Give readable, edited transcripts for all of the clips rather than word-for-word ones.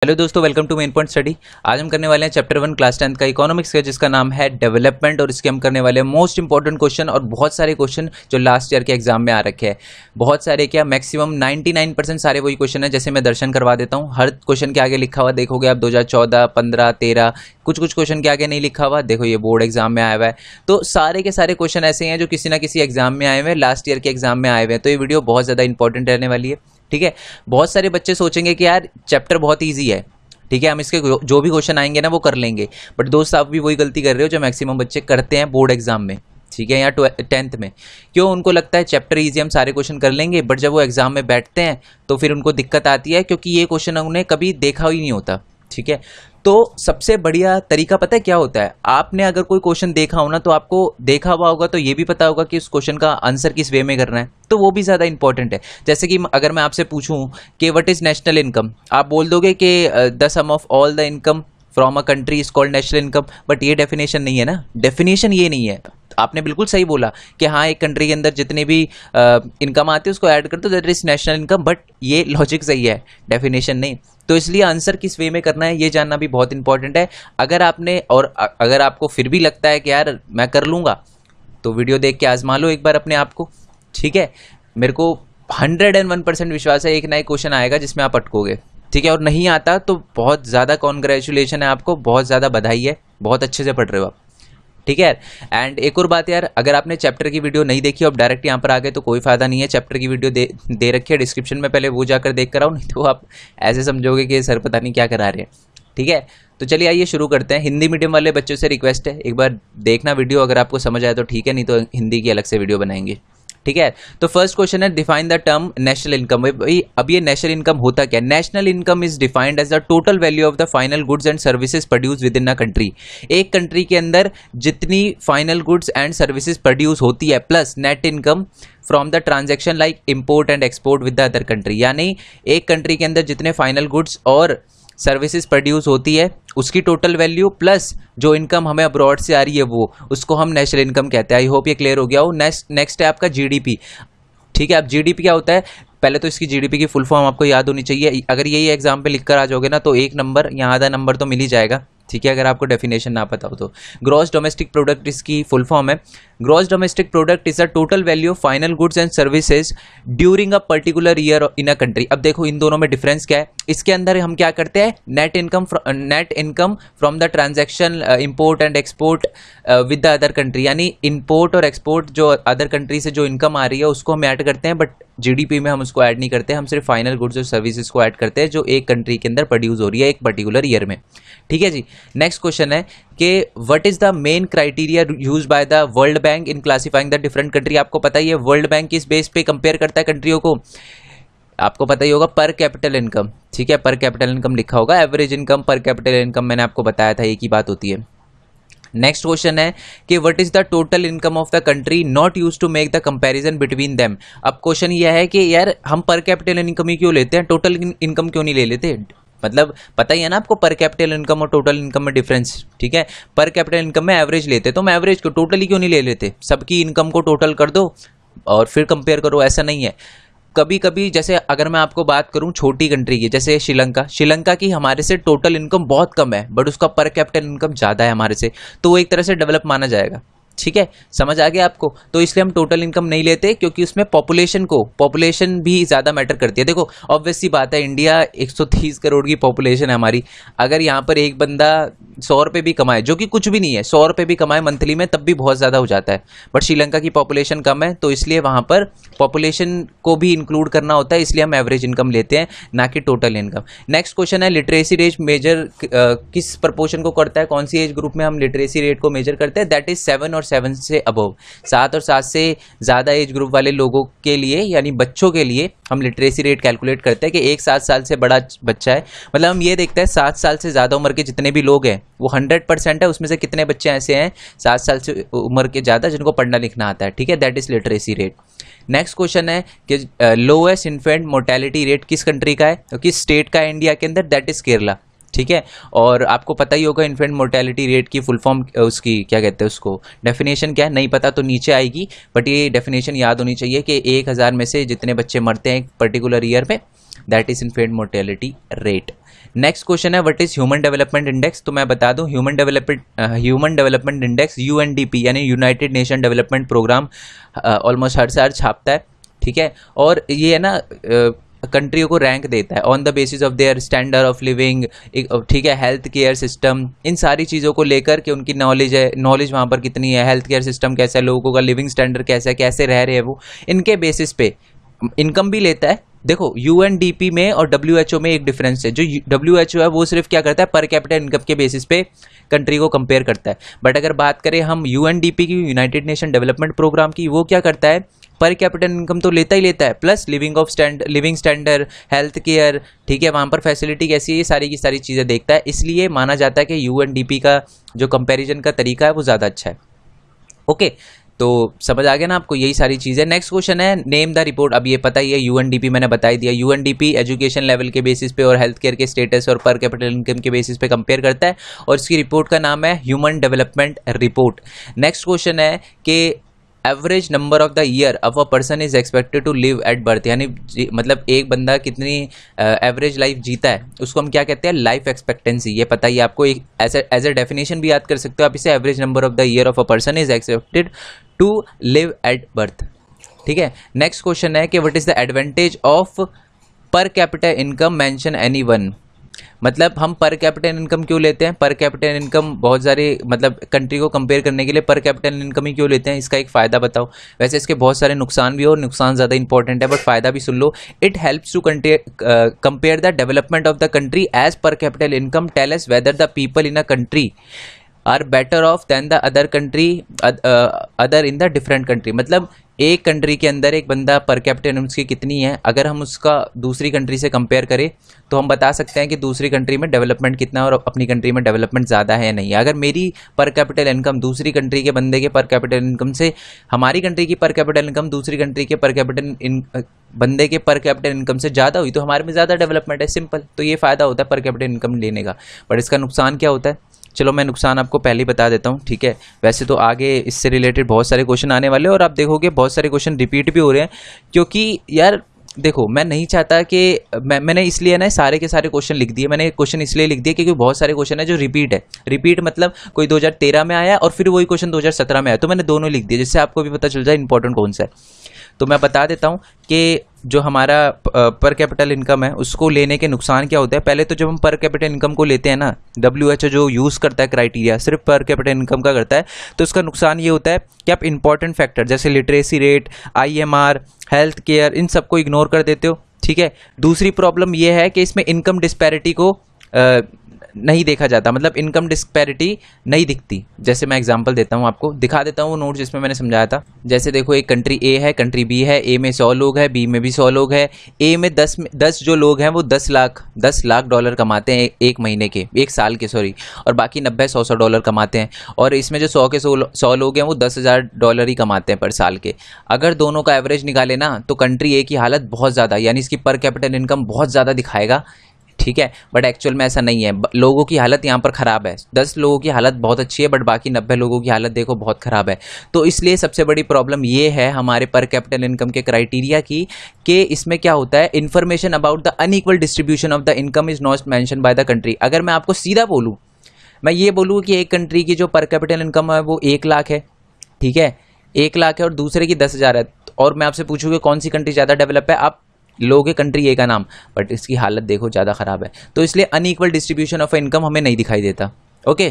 Hello दोस्तों, welcome to main point study. आज हम करने वाले हैं चैप्टर 1 क्लास 10 का इकोनॉमिक्स का, जिसका नाम है डेवलपमेंट। और इसके हम करने वाले हैं मोस्ट इंपॉर्टेंट क्वेश्चन और बहुत सारे क्वेश्चन जो लास्ट ईयर के एग्जाम में आ रखे हैं। बहुत सारे क्या, मैक्सिमम 99% सारे वही क्वेश्चन है। जैसे मैं दर्शन करवा देता हूँ, हर क्वेश्चन के आगे लिखा हुआ देखोगे आप 2014, 15, 13, कुछ क्वेश्चन के आगे नहीं लिखा हुआ। देखो ये बोर्ड एग्जाम में आया हुआ है, तो सारे के सारे क्वेश्चन ऐसे हैं जो किसी ना किसी एग्जाम में आए हुए हैं, लास्ट ईयर के एग्जाम में आए हुए हैं। तो ये वीडियो बहुत ज़्यादा इंपॉर्टेंट रहने वाली है। ठीक है, बहुत सारे बच्चे सोचेंगे कि यार चैप्टर बहुत ईजी है, ठीक है, हम इसके जो भी क्वेश्चन आएंगे ना वो कर लेंगे। बट दोस्त, आप भी वही गलती कर रहे हो जो मैक्सिमम बच्चे करते हैं बोर्ड एग्जाम में, ठीक है, या 10th में। क्यों? उनको लगता है चैप्टर इजी, हम सारे क्वेश्चन कर लेंगे, बट जब वो एग्जाम में बैठते हैं तो फिर उनको दिक्कत आती है, क्योंकि ये क्वेश्चन उन्हें कभी देखा ही नहीं होता। ठीक है, तो सबसे बढ़िया तरीका पता है क्या होता है? आपने अगर कोई क्वेश्चन देखा हो ना, तो आपको देखा हुआ होगा तो ये भी पता होगा कि उस क्वेश्चन का आंसर किस वे में करना है, तो वो भी ज़्यादा इंपॉर्टेंट है। जैसे कि अगर मैं आपसे पूछूं कि व्हाट इज नेशनल इनकम, आप बोल दोगे कि the sum of all the income from a country is called national income. But ये डेफिनेशन नहीं है ना, डेफिनेशन ये नहीं है। आपने बिल्कुल सही बोला कि हाँ, एक कंट्री के अंदर जितने भी इनकम आती है उसको ऐड कर दो, that is national income. But ये लॉजिक सही है, डेफिनेशन नहीं। तो इसलिए आंसर किस वे में करना है ये जानना भी बहुत इंपॉर्टेंट है। अगर आपने और अगर आपको फिर भी लगता है कि यार मैं कर लूंगा, तो वीडियो देख के आजमा लो एक बार अपने आप को। ठीक है, मेरे को 101% विश्वास है एक नया क्वेश्चन आएगा जिसमें आप अटकोगे। ठीक है, और नहीं आता तो बहुत ज़्यादा कॉन्ग्रेचुलेशन है आपको, बहुत ज़्यादा बधाई है, बहुत अच्छे से पढ़ रहे हो आप। ठीक है। एंड एक और बात यार, अगर आपने चैप्टर की वीडियो नहीं देखी और डायरेक्ट यहाँ पर आ गए तो कोई फायदा नहीं है। चैप्टर की वीडियो दे रखी है डिस्क्रिप्शन में, पहले वो जाकर देख कर आओ, नहीं तो आप ऐसे समझोगे कि सर पता नहीं क्या करा रहे हैं। ठीक है, तो चलिए आइए शुरू करते हैं। हिंदी मीडियम वाले बच्चों से रिक्वेस्ट है, एक बार देखना वीडियो, अगर आपको समझ आए तो ठीक है, नहीं तो हिंदी की अलग से वीडियो बनाएंगे। ठीक है, तो फर्स्ट क्वेश्चन है define the term national income. भाई अब ये नेशनल इनकम होता क्या? National income is defined as the total value of the final goods and services produce within a country. एक कंट्री के अंदर जितनी final goods and services produce होती है plus net income from the transaction like import and export with the other country. यानी एक country के अंदर जितने फाइनल गुड्स और सर्विसेज प्रोड्यूस होती है उसकी टोटल वैल्यू प्लस जो इनकम हमें अब्रॉड से आ रही है वो, उसको हम नेशनल इनकम कहते हैं। आई होप ये क्लियर हो गया हो। नेक्स्ट है आपका जीडीपी। ठीक है, अब जीडीपी क्या होता है? पहले तो इसकी जीडीपी की फुल फॉर्म आपको याद होनी चाहिए। अगर यही एग्जाम पे लिखकर आ जाओगे ना तो 1 नंबर या आधा नंबर तो मिल ही जाएगा। ठीक है, अगर आपको डेफिनेशन ना पता हो तो। ग्रॉस डोमेस्टिक प्रोडक्ट इसकी फुल फॉर्म है। Gross domestic product is a total value of final goods and services during a particular year in a country. अब देखो इन दोनों में डिफरेंस क्या है। इसके अंदर हम क्या करते हैं, net income from the transaction import and export with the other country. यानी इंपोर्ट और एक्सपोर्ट जो अदर कंट्री से जो इनकम आ रही है उसको हम ऐड करते हैं, बट जीडीपी में हम उसको ऐड नहीं करते। हम सिर्फ फाइनल गुड्स और सर्विसेज को ऐड करते हैं जो एक कंट्री के अंदर प्रोड्यूस हो रही है एक पर्टिकुलर ईयर में। ठीक है जी। नेक्स्ट क्वेश्चन है कि what is the main criteria used by the world bank in classifying the different country. आपको पता ही है वर्ल्ड बैंक किस बेस पे कंपेयर करता है कंट्रियों को, आपको पता ही होगा, पर कैपिटल इनकम। ठीक है, पर कैपिटल इनकम लिखा होगा, एवरेज इनकम, पर कैपिटल इनकम, मैंने आपको बताया था एक ही बात होती है। नेक्स्ट क्वेश्चन है कि what is the total income of the country not use to make the comparison between them. अब क्वेश्चन यह है कि यार हम पर कैपिटल इनकम ही क्यों लेते हैं, टोटल इनकम क्यों नहीं ले लेते? मतलब पता ही है ना आपको पर कैपिटल इनकम और टोटल इनकम में डिफरेंस। ठीक है, पर कैपिटल इनकम में एवरेज लेते, तो हम एवरेज को टोटल ही क्यों नहीं ले लेते? सबकी इनकम को टोटल कर दो और फिर कंपेयर करो, ऐसा नहीं है। कभी कभी जैसे अगर मैं आपको बात करूं छोटी कंट्री की, जैसे श्रीलंका की हमारे से टोटल इनकम बहुत कम है बट उसका पर कैपिटल इनकम ज़्यादा है हमारे से, तो वो एक तरह से डेवलप माना जाएगा। ठीक है, समझ आ गया आपको? तो इसलिए हम टोटल इनकम नहीं लेते, क्योंकि उसमें पॉपुलेशन भी ज़्यादा मैटर करती है। देखो ऑब्वियस सी बात है, इंडिया 130 करोड़ की पॉपुलेशन है हमारी। अगर यहाँ पर एक बंदा 100 रुपये भी कमाए, जो कि कुछ भी नहीं है, 100 रुपये भी कमाए मंथली में, तब भी बहुत ज़्यादा हो जाता है। बट श्रीलंका की पॉपुलेशन कम है, तो इसलिए वहाँ पर पॉपुलेशन को भी इंक्लूड करना होता है, इसलिए हम एवरेज इनकम लेते हैं, ना कि टोटल इनकम। नेक्स्ट क्वेश्चन है लिटरेसी रेट मेजर किस प्रपोर्शन को करता है, कौन सी एज ग्रुप में हम लिटरेसी रेट को मेजर करते हैं? दैट इज 7 और 7 से अबव। 7 और 7 से ज़्यादा एज ग्रुप वाले लोगों के लिए, यानी बच्चों के लिए, हम लिटरेसी रेट कैलकुलेट करते हैं कि एक 7 साल से बड़ा बच्चा है। मतलब हम ये देखते हैं 7 साल से ज़्यादा उम्र के जितने भी लोग हैं वो 100% है, उसमें से कितने बच्चे ऐसे हैं 7 साल से उम्र के ज़्यादा जिनको पढ़ना लिखना आता है। ठीक है, that is literacy rate. Next question है कि लोएस्ट इन्फेंट मोर्टेलिटी रेट किस कंट्री का है, किस स्टेट का है इंडिया के अंदर? That is Kerala. ठीक है, और आपको पता ही होगा इन्फेंट मोर्टेलिटी रेट की फुल फॉर्म उसकी क्या कहते हैं, उसको डेफिनेशन क्या है, नहीं पता तो नीचे आएगी, बट ये डेफिनेशन याद होनी चाहिए कि 1000 में से जितने बच्चे मरते हैं एक पर्टिकुलर ईयर में, that is infant mortality rate. Next question है what is human development index. तो मैं बता दूं ह्यूमन डेवलपमेंट इंडेक्स यूएनडीपी यानी united nation development programme almost हर साल छापता है, ठीक है। और ये है ना कंट्रियों को रैंक देता है on the basis of their standard of living, ठीक है, हेल्थ केयर सिस्टम, इन सारी चीज़ों को लेकर कि उनकी नॉलेज वहाँ पर कितनी है, हेल्थ केयर सिस्टम कैसा है, लोगों का लिविंग स्टैंडर्ड कैसा है, कैसे रह रहे हैं वो, इनके बेसिस पे इनकम भी लेता है। देखो यूएनडीपी में और डब्ल्यूएचओ में एक डिफरेंस है। जो डब्ल्यूएचओ है वो सिर्फ क्या करता है, पर कैपिटा इनकम के बेसिस पे कंट्री को कंपेयर करता है। बट अगर बात करें हम यूएनडीपी की, यूनाइटेड नेशन डेवलपमेंट प्रोग्राम की, वो क्या करता है, पर कैपिटल इनकम तो लेता ही लेता है, plus living standard, health care, ठीक है, वहाँ पर फैसिलिटी कैसी है, ये सारी की सारी चीज़ें देखता है। इसलिए माना जाता है कि यूएनडीपी का जो कंपैरिजन का तरीका है वो ज़्यादा अच्छा है। ओके, तो समझ आ गया ना आपको, यही सारी चीज़ें। नेक्स्ट क्वेश्चन है नेम द रिपोर्ट। अब ये पता ही है, यूएनडीपी मैंने बता ही दिया। यूएनडीपी एजुकेशन लेवल के बेसिस पे और हेल्थ केयर के स्टेटस और पर कैपिटल इनकम के बेसिस पे कंपेयर करता है, और इसकी रिपोर्ट का नाम है human development report. Next question है कि average number of the year of a person is expected to live at birth, यानी मतलब एक बंदा कितनी एवरेज लाइफ जीता है उसको हम क्या कहते हैं, लाइफ एक्सपेक्टेंसी। ये पता ही आपको, एक एज ए डेफिनेशन भी याद कर सकते हो आप इसे, average number of the year of a person is expected to live at birth, ठीक है। नेक्स्ट क्वेश्चन है कि what is the advantage of per capital income, mention any one. मतलब हम पर कैपिटल इनकम क्यों लेते हैं, पर कैपिटल इनकम बहुत सारे मतलब कंट्री को कंपेयर करने के लिए पर कैपिटल इनकम ही क्यों लेते हैं, इसका एक फ़ायदा बताओ। वैसे इसके बहुत सारे नुकसान भी हो, और नुकसान ज़्यादा इंपॉर्टेंट है, बट फ़ायदा भी सुन लो। It helps to compare the development of the country as per capital income, tell us whether the people in a country are better off than the other country other in the different country. मतलब एक country के अंदर एक बंदा पर capital income की कितनी है, अगर हम उसका दूसरी कंट्री से कंपेयर करें तो हम बता सकते हैं कि दूसरी कंट्री में डेवलपमेंट कितना है और अपनी कंट्री में डेवलपमेंट ज़्यादा है या नहीं। अगर मेरी पर कैपिटल इनकम दूसरी कंट्री के बंदे के पर कैपिटल इनकम से, हमारी कंट्री की पर कैपिटल इनकम दूसरी कंट्री के पर कैपिटल बंदे के पर कैपिटल इनकम से ज़्यादा हुई तो हमारे में ज़्यादा डेवलपमेंट है, सिंपल। तो ये फ़ायदा होता है पर कैपिटल इनकम लेने का। बट इसका नुकसान क्या होता है, चलो मैं नुकसान आपको पहले ही बता देता हूँ, ठीक है। वैसे तो आगे इससे रिलेटेड बहुत सारे क्वेश्चन आने वाले हैं, और आप देखोगे बहुत सारे क्वेश्चन रिपीट भी हो रहे हैं, क्योंकि यार देखो मैं नहीं चाहता कि मैंने इसलिए ना सारे के सारे क्वेश्चन लिख दिए। मैंने क्वेश्चन इसलिए लिख दिए क्योंकि बहुत सारे क्वेश्चन है जो रिपीट है। रिपीट मतलब कोई 2013 में आया और फिर वही क्वेश्चन 2017 में आया, तो मैंने दोनों लिख दिए जिससे आपको भी पता चल जाए इंपॉर्टेंट कौन सा है। तो मैं बता देता हूँ कि जो हमारा पर कैपिटल इनकम है उसको लेने के नुकसान क्या होते हैं। पहले तो जब हम पर कैपिटल इनकम को लेते हैं ना, डब्ल्यूएचओ जो यूज़ करता है क्राइटेरिया सिर्फ पर कैपिटल इनकम का करता है, तो उसका नुकसान ये होता है कि आप इंपॉर्टेंट फैक्टर जैसे literacy rate, IMR, health care, इन सबको इग्नोर कर देते हो, ठीक है। दूसरी प्रॉब्लम ये है कि इसमें इनकम डिस्पैरिटी को नहीं देखा जाता, मतलब इनकम डिस्पैरिटी नहीं दिखती। जैसे मैं एग्जांपल देता हूँ, आपको दिखा देता हूँ वो नोट जिसमें मैंने समझाया था। जैसे देखो एक कंट्री ए है, कंट्री बी है, ए में 100 लोग हैं, बी में भी 100 लोग हैं। ए में 10 जो लोग हैं वो 10 लाख डॉलर कमाते हैं एक महीने के, एक साल के सॉरी, और बाकी 90-100 डॉलर कमाते हैं। और इसमें जो 100 के 100 लोग हैं वो $10,000 ही कमाते हैं पर साल के। अगर दोनों का एवरेज निकाले ना तो कंट्री ए की हालत बहुत ज़्यादा, यानी इसकी पर कैपिटल इनकम बहुत ज़्यादा दिखाएगा, ठीक है। बट एक्चुअल में ऐसा नहीं है, लोगों की हालत यहाँ पर ख़राब है। 10 लोगों की हालत बहुत अच्छी है बट बाकी 90 लोगों की हालत देखो बहुत ख़राब है। तो इसलिए सबसे बड़ी प्रॉब्लम ये है हमारे पर कैपिटल इनकम के क्राइटेरिया की, कि इसमें क्या होता है, information about the unequal distribution of the income is not mention by the country. अगर मैं आपको सीधा बोलूँ, मैं ये बोलूँ कि एक कंट्री की जो पर कैपिटल इनकम है वो 1 लाख है, ठीक है, 1 लाख है, और दूसरे की 10,000 है, और मैं आपसे पूछूँ कि कौन सी कंट्री ज़्यादा डेवलप है, आप लोगे कंट्री ए का नाम, बट इसकी हालत देखो ज़्यादा ख़राब है। तो इसलिए अनइक्वल डिस्ट्रीब्यूशन ऑफ इनकम हमें नहीं दिखाई देता। ओके,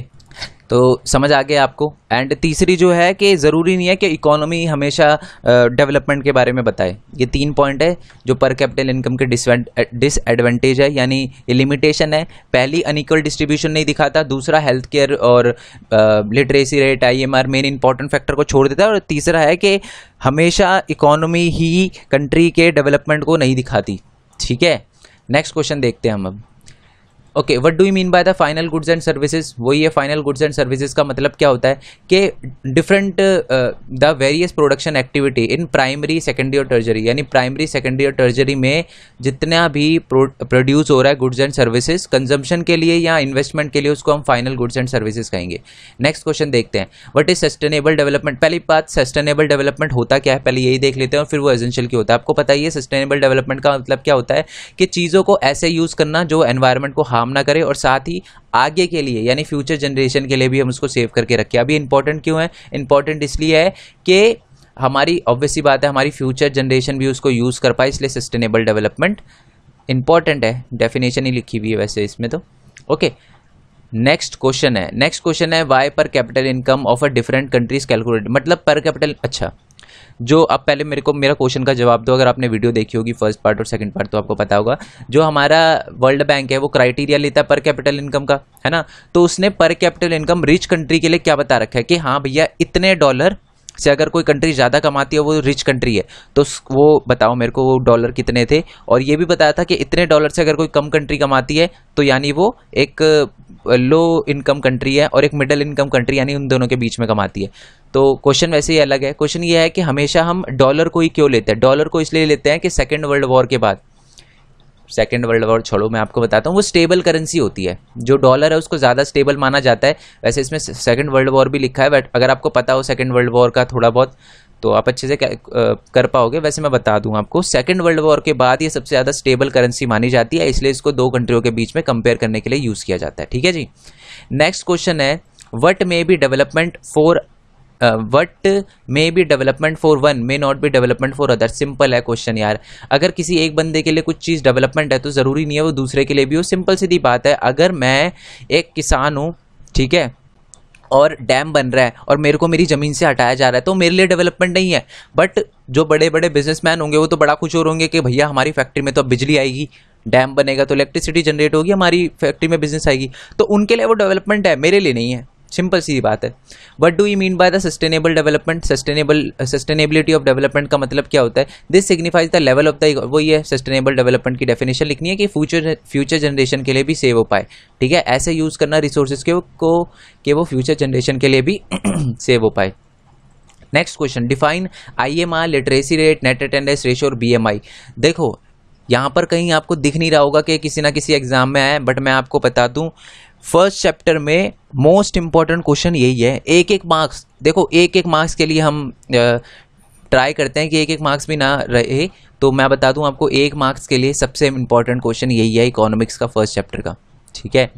तो समझ आ गया आपको। एंड तीसरी जो है कि ज़रूरी नहीं है कि इकोनॉमी हमेशा डेवलपमेंट के बारे में बताए। ये 3 पॉइंट है जो पर कैपिटल इनकम के डिसएडवांटेज है, यानी ये लिमिटेशन है। पहली अनइक्वल डिस्ट्रीब्यूशन नहीं दिखाता, दूसरा हेल्थ केयर और literacy rate, IMR main important factor को छोड़ देता है, और तीसरा है कि हमेशा इकोनॉमी ही कंट्री के डेवलपमेंट को नहीं दिखाती, ठीक है। नेक्स्ट क्वेश्चन देखते हैं हम अब। Okay, what do you mean by the final goods and services. वही है फाइनल गुड्स एंड सर्विसेज का मतलब क्या होता है कि different the various production activity in primary, secondary और टर्जरी, यानी प्राइमरी, सेकेंडरी और टर्जरी में जितना भी प्रोड्यूस हो रहा है गुड्स एंड सर्विसेज कंजम्पशन के लिए या इन्वेस्टमेंट के लिए, उसको हम फाइनल गुड्स एंड सर्विसेज कहेंगे। नेक्स्ट क्वेश्चन देखते हैं, व्हाट इज सस्टेनेबल डेवलपमेंट। पहली बात, सस्टेनेबल डेवलपमेंट होता क्या है पहले यही देख लेते हैं, और फिर वो एसेंशियल क्या होता है। आपको पता ही है सस्टेनेबल डेवलपमेंट का मतलब क्या होता है कि चीज़ों को ऐसे यूज़ करना जो एनवायरनमेंट को हार्म ना करे और साथ ही आगे के लिए यानी फ्यूचर जनरेशन के लिए भी हम उसको सेव करके रखें। अभी इंपॉर्टेंट क्यों है? इंपॉर्टेंट इसलिए है कि हमारी ऑब्वियस सी बात है हमारी फ्यूचर जनरेशन भी उसको यूज़ कर पाए, इसलिए सस्टेनेबल डेवलपमेंट इंपॉर्टेंट है। डेफिनेशन ही लिखी हुई है वैसे इसमें तो। ओके, नेक्स्ट क्वेश्चन है वाई पर capital income of a different countries calculate, मतलब पर कैपिटल। अच्छा, जो अब पहले मेरा क्वेश्चन का जवाब दो। अगर आपने वीडियो देखी होगी फर्स्ट पार्ट और सेकंड पार्ट तो आपको पता होगा, जो हमारा वर्ल्ड बैंक है वो क्राइटेरिया लेता है पर कैपिटल इनकम का, है ना। तो उसने पर कैपिटल इनकम रिच कंट्री के लिए क्या बता रखा है कि हाँ भैया इतने डॉलर से अगर कोई कंट्री ज़्यादा कमाती है वो रिच कंट्री है, तो वो बताओ मेरे को वो डॉलर कितने थे। और ये भी बताया था कि इतने डॉलर से अगर कोई कम कंट्री कमाती है तो यानी वो एक लो इनकम कंट्री है और एक मिडिल इनकम कंट्री यानी उन दोनों के बीच में कमाती है। तो क्वेश्चन वैसे ही अलग है। क्वेश्चन ये है कि हमेशा हम डॉलर को ही क्यों लेते हैं? डॉलर को इसलिए लेते हैं कि सेकेंड वर्ल्ड वॉर के बाद, सेकेंड वर्ल्ड वॉर छोड़ो मैं आपको बताता हूँ, वो स्टेबल करेंसी होती है। जो डॉलर है उसको ज़्यादा स्टेबल माना जाता है। वैसे इसमें सेकेंड वर्ल्ड वॉर भी लिखा है, बट अगर आपको पता हो सेकेंड वर्ल्ड वॉर का थोड़ा बहुत तो आप अच्छे से कर पाओगे। वैसे मैं बता दूं आपको, सेकेंड वर्ल्ड वॉर के बाद ये सबसे ज़्यादा स्टेबल करेंसी मानी जाती है, इसलिए इसको दो कंट्रियों के बीच में कंपेयर करने के लिए यूज़ किया जाता है। ठीक है जी। नेक्स्ट क्वेश्चन है what may be development for one may not be development for other. Simple है क्वेश्चन यार। अगर किसी एक बंदे के लिए कुछ चीज़ डेवलपमेंट है तो ज़रूरी नहीं है वो दूसरे के लिए भी हो। सिंपल सीधी बात है। अगर मैं एक किसान हूँ, ठीक है, और डैम बन रहा है और मेरे को मेरी ज़मीन से हटाया जा रहा है तो मेरे लिए डेवलपमेंट नहीं है। बट जो बड़े बड़े बिजनेसमैन होंगे वो तो बड़ा खुश हो होंगे कि भैया हमारी फैक्ट्री में तो अब बिजली आएगी, डैम बनेगा तो इलेक्ट्रिसिटी जनरेट होगी, हमारी फैक्ट्री में बिजनेस आएगी, तो उनके लिए वो डेवलपमेंट है, मेरे लिए नहीं है। सिंपल सी बात है। What do you mean by the sustainable development? Sustainability of development का मतलब क्या होता है? This signifies the level of the, वो ये सस्टेनेबल डेवलपमेंट की डेफिनेशन लिखनी है कि फ्यूचर जनरेशन के लिए भी सेव हो पाए। ठीक है, ऐसे यूज करना रिसोर्सेज को कि वो फ्यूचर जनरेशन के लिए भी सेव हो पाए। Next question, define IMR, literacy rate, net attendance ratio और BMI। देखो यहाँ पर कहीं आपको दिख नहीं रहा होगा कि किसी ना किसी एग्जाम में आया है, बट मैं आपको बता दूं फर्स्ट चैप्टर में मोस्ट इंपॉर्टेंट क्वेश्चन यही है। एक एक मार्क्स, देखो एक एक मार्क्स के लिए हम ट्राई करते हैं कि एक एक मार्क्स भी ना रहे, तो मैं बता दूं आपको एक मार्क्स के लिए सबसे इंपॉर्टेंट क्वेश्चन यही है इकोनॉमिक्स का फर्स्ट चैप्टर का। ठीक है,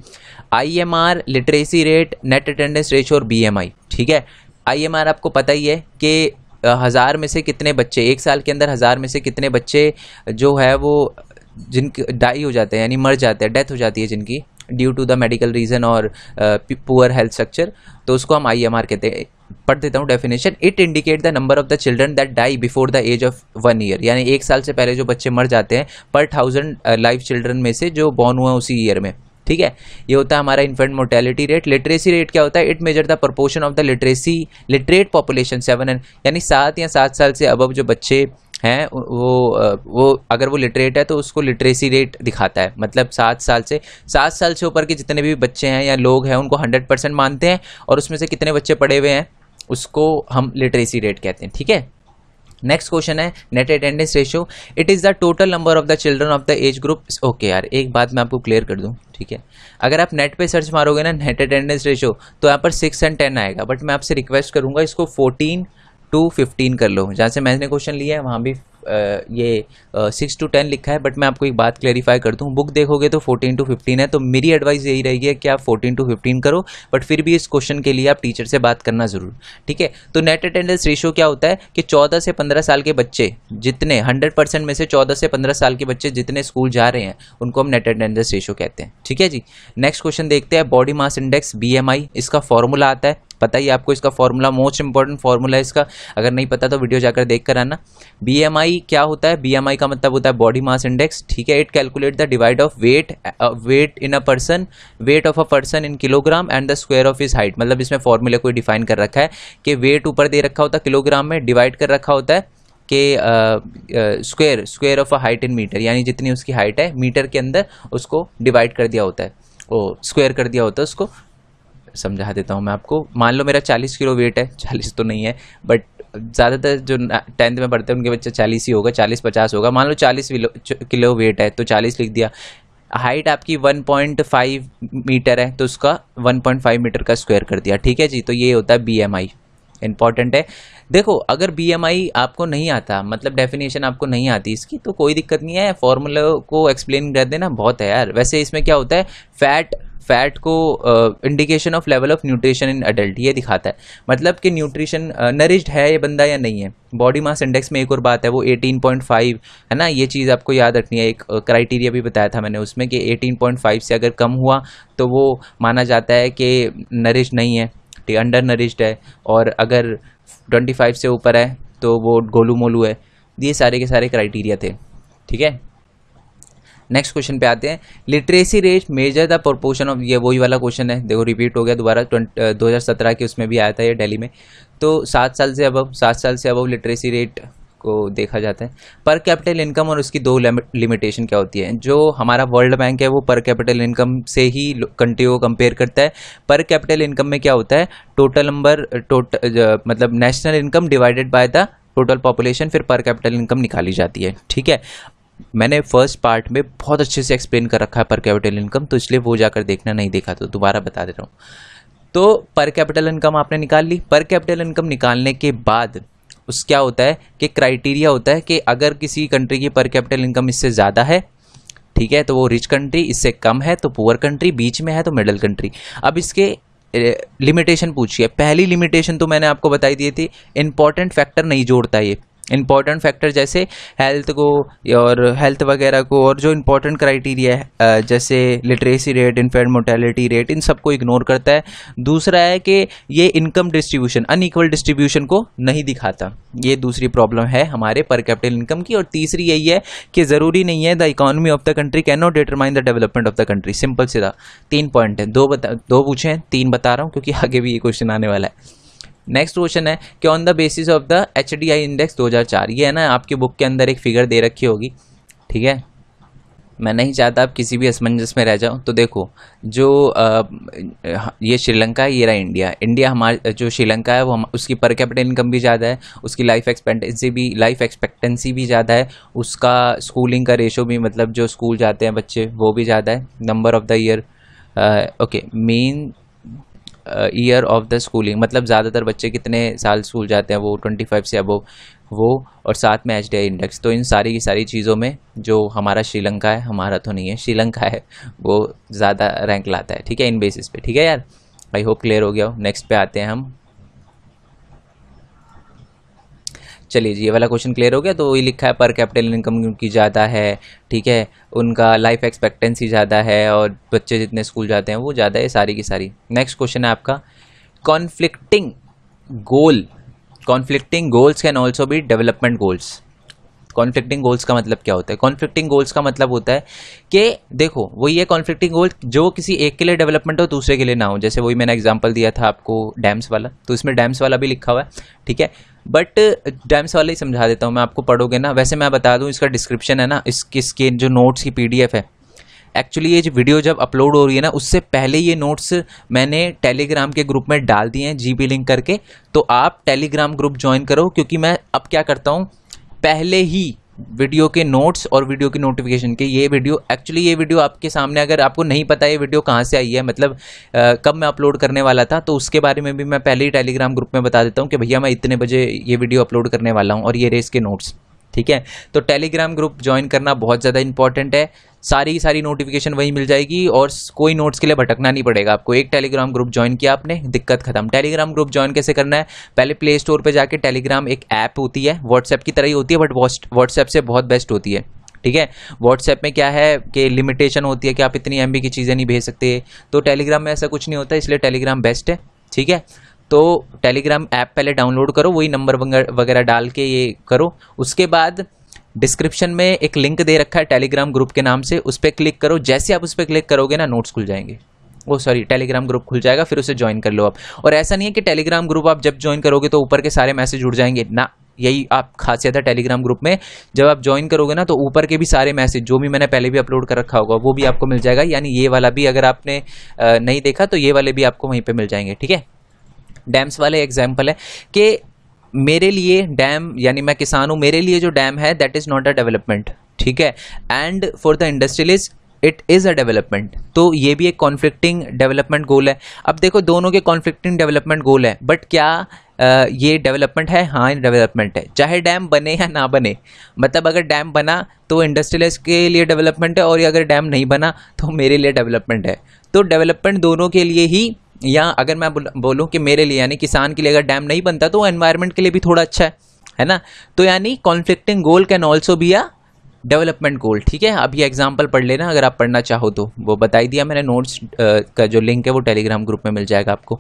IMR, literacy rate, net attendance ratio और BMI। ठीक है, IMR आपको पता ही है कि 1000 में से कितने बच्चे, एक साल के अंदर 1000 में से कितने बच्चे जो है वो जिनके डाई हो जाते हैं यानी मर जाते हैं, डेथ हो जाती है जिनकी due to the medical reason और पुअर हेल्थ स्ट्रक्चर, तो उसको हम IMR कहते हैं। पढ़ देता हूँ definition. It indicate the number of the children that die before the age of 1 year, यानी एक साल से पहले जो बच्चे मर जाते हैं पर 1000 लाइव चिल्ड्रन में से जो बॉर्न हुआ उसी ईयर में। ठीक है, ये होता है हमारा infant mortality rate. Literacy rate क्या होता है? It measure the proportion of the literate population 7 यानी 7 या 7 साल से अबव जो बच्चे हैं वो अगर वो लिटरेट है तो उसको लिटरेसी रेट दिखाता है। मतलब 7 साल से ऊपर के जितने भी बच्चे हैं या लोग हैं उनको 100% मानते हैं, और उसमें से कितने बच्चे पढ़े हुए हैं उसको हम लिटरेसी रेट कहते हैं। ठीक है, नेक्स्ट क्वेश्चन है net attendance ratio. It is the total number of the children of the age group. Okay यार, एक बात मैं आपको क्लियर कर दूं, ठीक है, अगर आप नेट पे सर्च मारोगे ना नेट अटेंडेंस रेशियो तो यहाँ पर 6 और 10 आएगा, बट मैं आपसे रिक्वेस्ट करूंगा इसको 14 to 15 कर लो। जहाँ से मैंने क्वेश्चन लिया है वहाँ भी ये 6 to 10 लिखा है, बट मैं आपको एक बात क्लेरिफाई कर दूँ, बुक देखोगे तो 14 to 15 है, तो मेरी एडवाइस यही रहेगी कि आप 14 to 15 करो, बट फिर भी इस क्वेश्चन के लिए आप टीचर से बात करना जरूर। ठीक है, तो नेट अटेंडेंस रेशियो क्या होता है कि 14 से 15 साल के बच्चे जितने 100% में से 14 से 15 साल के बच्चे जितने स्कूल जा रहे हैं उनको हम नेट अटेंडेंस रेशियो कहते हैं। ठीक है जी, नेक्स्ट क्वेश्चन देखते हैं। बॉडी मास इंडेक्स BMI, इसका फॉर्मूला आता है, पता ही आपको इसका फॉर्मूला, मोस्ट इंपॉर्टेंट फॉर्मूला है इसका, अगर नहीं पता तो वीडियो जाकर देख कर आना। BMI क्या होता है? BMI का मतलब होता है बॉडी मास इंडेक्स। ठीक है, it calculate the divide of weight in a person, weight of a person in kilogram and the square of his height. मतलब इसमें फॉर्मूले को डिफाइन कर रखा है कि वेट ऊपर दे रखा होता है किलोग्राम में, डिवाइड कर रखा होता है कि square of a height in metre, यानी जितनी उसकी हाइट है मीटर के अंदर उसको डिवाइड कर दिया होता है, वो स्क्वायर कर दिया होता है उसको। समझा देता हूँ मैं आपको। मान लो मेरा 40 किलो वेट है, 40 तो नहीं है बट ज़्यादातर जो 10th में पढ़ते हैं उनके बच्चे 40 ही होगा, 40-50 होगा। मान लो 40 किलो वेट है तो 40 लिख दिया। हाइट आपकी 1.5 मीटर है तो उसका 1.5 मीटर का स्क्वायर कर दिया। ठीक है जी, तो ये होता है BMI। इंपॉर्टेंट है। देखो अगर BMI आपको नहीं आता, मतलब डेफिनेशन आपको नहीं आती इसकी, तो कोई दिक्कत नहीं है, फॉर्मूला को एक्सप्लेन कर देना बहुत है यार। वैसे इसमें क्या होता है, फैट को indication of level of nutrition in adult, ये दिखाता है, मतलब कि न्यूट्रिशन नरिश्ड है ये बंदा या नहीं है। बॉडी मास इंडेक्स में एक और बात है, वो 18.5 है ना, ये चीज़ आपको याद रखनी है। एक क्राइटेरिया भी बताया था मैंने उसमें कि 18.5 से अगर कम हुआ तो वो माना जाता है कि नरिश्ड नहीं है, ठीक, अंडर नरिश्ड है, और अगर 25 से ऊपर है तो वो गोलू मोलू है। ये सारे के सारे क्राइटेरिया थे, ठीक है। नेक्स्ट क्वेश्चन पे आते हैं, literacy rate measure the proportion of, ये वही वाला क्वेश्चन है, देखो रिपीट हो गया दोबारा, 2017 के उसमें भी आया था ये दिल्ली में। तो 7 साल से अबव लिटरेसी रेट को देखा जाता है। पर कैपिटल इनकम और उसकी दो लिमिटेशन क्या होती है, जो हमारा वर्ल्ड बैंक है वो पर कैपिटल इनकम से ही कंट्री को कंपेयर करता है। पर कैपिटल इनकम में क्या होता है, मतलब national income divided by the total population, फिर पर कैपिटल इनकम निकाली जाती है, ठीक है। मैंने फर्स्ट पार्ट में बहुत अच्छे से एक्सप्लेन कर रखा है पर कैपिटल इनकम, तो इसलिए वो जाकर देखना, नहीं देखा तो दोबारा बता दे रहा हूँ। तो पर कैपिटल इनकम आपने निकाल ली। पर कैपिटल इनकम निकालने के बाद उस क्या होता है कि क्राइटेरिया होता है कि अगर किसी कंट्री की पर कैपिटल इनकम इससे ज़्यादा है, ठीक है, तो वो रिच कंट्री, इससे कम है तो पुअर कंट्री, बीच में है तो मिडिल कंट्री। अब इसके लिमिटेशन पूछिए। पहली लिमिटेशन तो मैंने आपको बताई दी थी, इंपॉर्टेंट फैक्टर नहीं जोड़ता ये। इंपॉर्टेंट फैक्टर जैसे हेल्थ को और हेल्थ वगैरह को, और जो इंपॉर्टेंट क्राइटेरिया है जैसे literacy rate, infant mortality rate, इन सबको इग्नोर करता है। दूसरा है कि ये इनकम डिस्ट्रीब्यूशन, अनइक्वल डिस्ट्रीब्यूशन को नहीं दिखाता, ये दूसरी प्रॉब्लम है हमारे पर कैपिटल इनकम की। और तीसरी यही है कि ज़रूरी नहीं है the economy of the country can not determine the development of the country. Simple सीधा 3 पॉइंट है, दो पूछे हैं, 3 बता रहा हूँ क्योंकि आगे भी ये क्वेश्चन आने वाला है। नेक्स्ट क्वेश्चन है कि on the basis of the HDI index 2004, ये है ना आपकी बुक के अंदर एक फिगर दे रखी होगी, ठीक है। मैं नहीं चाहता आप किसी भी असमंजस में रह जाओ। तो देखो जो ये श्रीलंका है, ये रहा इंडिया हमारे, जो श्रीलंका है वो उसकी पर कैपिटल इनकम भी ज़्यादा है, उसकी लाइफ एक्सपेक्टेंसी भी ज़्यादा है, उसका स्कूलिंग का रेशो भी, मतलब जो स्कूल जाते हैं बच्चे वो भी ज़्यादा है, number of the year, okay, main year of the schooling, मतलब ज़्यादातर बच्चे कितने साल स्कूल जाते हैं, वो 25 से अबव वो, और साथ में HDI इंडेक्स। तो इन सारी की सारी चीज़ों में जो हमारा श्रीलंका है, हमारा तो नहीं है, श्रीलंका है, वो ज़्यादा रैंक लाता है, ठीक है, इन बेसिस पे, ठीक है यार। आई होप क्लियर हो गया हो। नेक्स्ट पे आते हैं हम, चलिए जी, ये वाला क्वेश्चन क्लियर हो गया। तो ये लिखा है पर कैपिटल इनकम उनकी ज़्यादा है, ठीक है, उनका लाइफ एक्सपेक्टेंसी ज़्यादा है, और बच्चे जितने स्कूल जाते हैं वो ज़्यादा है, सारी की सारी। नेक्स्ट क्वेश्चन है आपका, conflicting goals can also be development goals. Conflicting goals का मतलब क्या होता है? कॉन्फ्लिक्टिंग गोल्स का मतलब होता है कि देखो वही है कॉन्फ्लिक्टिंग गोल, जो किसी एक के लिए डेवलपमेंट हो दूसरे के लिए ना हो। जैसे वही मैंने एग्जांपल दिया था आपको डैम्स वाला, तो इसमें डैम्स वाला भी लिखा हुआ है, ठीक है, बट डैम्स वाला ही समझा देता हूँ मैं आपको, पढ़ोगे ना। वैसे मैं बता दूँ इसका डिस्क्रिप्शन है ना, इसके जो नोट्स की PDF है, एक्चुअली ये जो वीडियो जब अपलोड हो रही है ना, उससे पहले ये नोट्स मैंने टेलीग्राम के ग्रुप में डाल दिए हैं GP लिंक करके, तो आप टेलीग्राम ग्रुप ज्वाइन करो। क्योंकि मैं अब क्या करता हूँ, पहले ही वीडियो के नोट्स और वीडियो की नोटिफिकेशन के, ये वीडियो आपके सामने, अगर आपको नहीं पता ये वीडियो कहाँ से आई है, मतलब कब मैं अपलोड करने वाला था, तो उसके बारे में भी मैं पहले ही टेलीग्राम ग्रुप में बता देता हूँ कि भैया मैं इतने बजे ये वीडियो अपलोड करने वाला हूँ और ये रेस के नोट्स, ठीक है। तो टेलीग्राम ग्रुप ज्वाइन करना बहुत ज़्यादा इंपॉर्टेंट है, सारी की सारी नोटिफिकेशन वहीं मिल जाएगी और कोई नोट्स के लिए भटकना नहीं पड़ेगा आपको। एक टेलीग्राम ग्रुप ज्वाइन किया आपने, दिक्कत खत्म। टेलीग्राम ग्रुप ज्वाइन कैसे करना है, पहले प्ले स्टोर पे जाके टेलीग्राम एक ऐप होती है, व्हाट्सएप की तरह ही होती है बट व्हाट्सएप से बहुत बेस्ट होती है, ठीक है। व्हाट्सएप में क्या है कि लिमिटेशन होती है कि आप इतनी MB की चीज़ें नहीं भेज सकते, तो टेलीग्राम में ऐसा कुछ नहीं होता, इसलिए टेलीग्राम बेस्ट है, ठीक है। तो टेलीग्राम ऐप पहले डाउनलोड करो, वही नंबर वगैरह डाल के ये करो। उसके बाद डिस्क्रिप्शन में एक लिंक दे रखा है टेलीग्राम ग्रुप के नाम से, उस पर क्लिक करो। जैसे आप उस पर क्लिक करोगे ना, नोट्स खुल जाएंगे, टेलीग्राम ग्रुप खुल जाएगा, फिर उसे ज्वाइन कर लो आप। और ऐसा नहीं है कि टेलीग्राम ग्रुप आप जब ज्वाइन करोगे तो ऊपर के सारे मैसेज उड़ जाएंगे ना, यही आप खासियत है टेलीग्राम ग्रुप में। जब आप ज्वाइन करोगे ना, तो ऊपर के भी सारे मैसेज जो भी मैंने पहले भी अपलोड कर रखा होगा वो भी आपको मिल जाएगा, यानी ये वाला भी अगर आपने नहीं देखा तो ये वाले भी आपको वहीं पर मिल जाएंगे, ठीक है। डैम्स वाले एग्जाम्पल है कि मेरे लिए डैम, यानी मैं किसान हूं, मेरे लिए जो डैम है that is not a development, ठीक है। And for the industrialist it is a development. तो ये भी एक कॉन्फ्लिक्टिंग डेवलपमेंट गोल है। अब देखो दोनों के कॉन्फ्लिक्टिंग डेवलपमेंट गोल है, बट क्या ये डेवलपमेंट है? हाँ ये डेवलपमेंट है, चाहे डैम बने या ना बने। मतलब अगर डैम बना तो इंडस्ट्रियलिस्ट के लिए डेवलपमेंट है, और ये अगर डैम नहीं बना तो मेरे लिए डेवलपमेंट है। तो डेवलपमेंट दोनों के लिए ही, या अगर मैं बोलूँ कि मेरे लिए यानी किसान के लिए अगर डैम नहीं बनता तो एनवायरनमेंट के लिए भी थोड़ा अच्छा है ना। तो यानी conflicting goal can also be a development goal. ठीक है, अब ये एग्जाम्पल पढ़ लेना अगर आप पढ़ना चाहो तो, वो बता ही दिया मैंने। नोट्स का जो लिंक है वो टेलीग्राम ग्रुप में मिल जाएगा आपको।